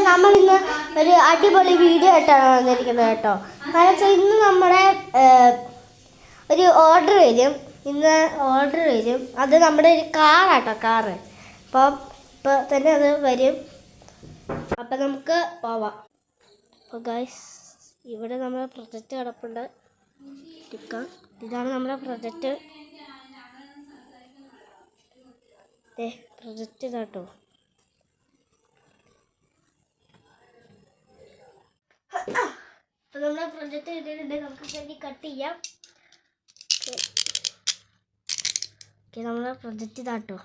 നമ്മളിന്ന് ഒരു അടിപൊളി വീഡിയോ ആയിട്ടാണ് വന്നിരിക്കുന്നത് കേട്ടോ. കാരണം വെച്ചാൽ ഇന്ന് നമ്മുടെ ഒരു ഓർഡർ വരും. അത് നമ്മുടെ ഒരു കാറാട്ടോ, കാറ്. അപ്പം ഇപ്പോൾ തന്നെ അത് വരും. അപ്പം നമുക്ക് പോവാം. അപ്പോൾ ഗൈസ്, ഇവിടെ നമ്മുടെ പ്രൊജക്റ്റ് കിടപ്പുണ്ട്. ഇതാണ് നമ്മുടെ പ്രൊജക്റ്റ്. പ്രൊജക്റ്റ് ഇതാട്ടോ. അപ്പോൾ നമ്മുടെ പ്രൊജക്റ്റ് കിട്ടിയിട്ടുണ്ട്. നമുക്ക് ശരി കട്ട് ചെയ്യാം. നമ്മുടെ പ്രൊജക്റ്റ് ഇതാട്ടോ.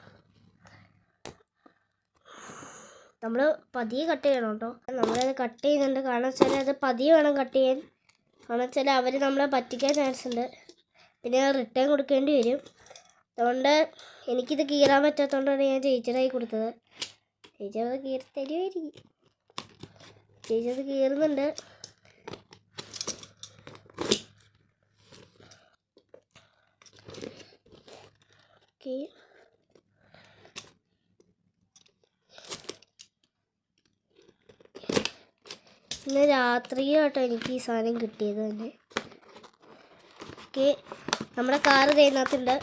നമ്മൾ പതിയെ കട്ട് ചെയ്യണം കേട്ടോ. നമ്മളത് കട്ട് ചെയ്യുന്നുണ്ട്. കാരണം വെച്ചാൽ അത് പതിയെ വേണം കട്ട് ചെയ്യാൻ. കാരണം വെച്ചാൽ അവർ നമ്മളെ പറ്റിക്കാൻ ചാൻസ് ഉണ്ട്. പിന്നെ റിട്ടേൺ കൊടുക്കേണ്ടി വരും. അതുകൊണ്ട് എനിക്കിത് കീറാൻ പറ്റാത്തതുകൊണ്ടാണ് ഞാൻ ചേച്ചിയുടെ കൊടുത്തത്. ചേച്ചി അത് കീറി തരുമായിരിക്കും. ചേച്ചി അത് കീറുന്നുണ്ട്. ഓക്കെ, ഇന്ന് രാത്രിയിലാട്ടോ എനിക്ക് ഈ സാധനം കിട്ടിയത് തന്നെ. ഓക്കെ, നമ്മുടെ കാറ് തേനകത്തുണ്ട്.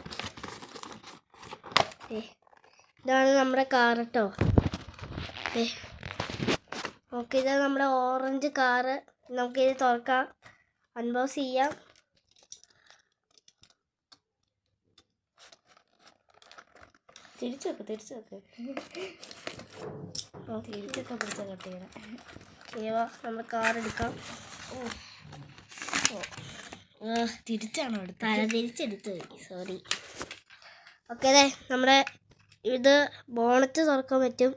ഇതാണ് നമ്മുടെ കാറ് കേട്ടോ. ഓക്കെ, ഇതാണ് നമ്മുടെ ഓറഞ്ച് കാറ്. നമുക്കിത് തുറക്കാം, അൺബോക്സ് ചെയ്യാം. തിരിച്ചൊക്കെ പിടിച്ച കട്ട് ചെയ്യണം. നമ്മൾ കാർ എടുക്കാം. തിരിച്ചാണോ എടുത്തത്? തിരിച്ചെടുത്തത്, സോറി. ഓക്കെ, അതെ നമ്മുടെ ഇത് ബോണറ്റ് തുറക്കാൻ പറ്റും.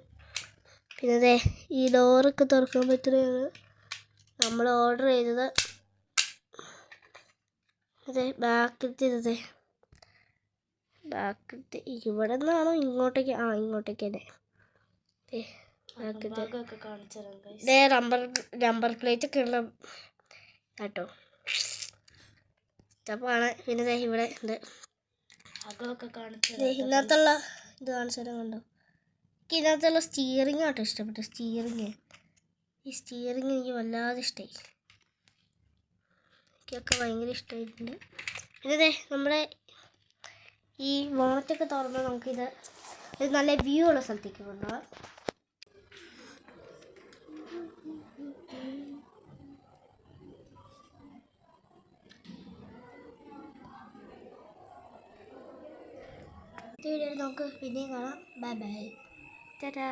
പിന്നെ അതെ ഈ ഡോറൊക്കെ തുറക്കാൻ പറ്റുന്നതാണ് നമ്മൾ ഓർഡർ ചെയ്തത്. അതെ ബാക്കിലത്തെ ഇവിടെ നിന്നാണോ ഇങ്ങോട്ടേക്ക്? ഇങ്ങോട്ടേക്ക് തന്നെ. നമ്പർ പ്ലേറ്റ് ഒക്കെ ഉള്ള കേട്ടോ. സ്റ്റെപ്പാണ്. പിന്നെ ഇവിടെ ഉണ്ട്. ഇതിനകത്തുള്ള ഇത് കാണിച്ചു തരാൻ കണ്ടോ. എനിക്ക് ഇതിനകത്തുള്ള സ്റ്റിയറിംഗ് ആട്ടോ ഇഷ്ടപ്പെട്ടു. ഈ സ്റ്റിയറിംഗ് എനിക്ക് വല്ലാതെ ഇഷ്ടമായി. എനിക്കൊക്കെ ഭയങ്കര ഇഷ്ടമായിട്ടുണ്ട്. പിന്നെ നമ്മുടെ ഈ ബോണറ്റൊക്കെ തുറന്നാൽ നമുക്കിത് ഒരു നല്ല വ്യൂ ഉള്ള സ്ഥലത്തേക്ക് കൊണ്ടുപോകാം. വീഡിയോ നമുക്ക് പിന്നെയും കാണാം. Bye bye. ടാറ്റാ.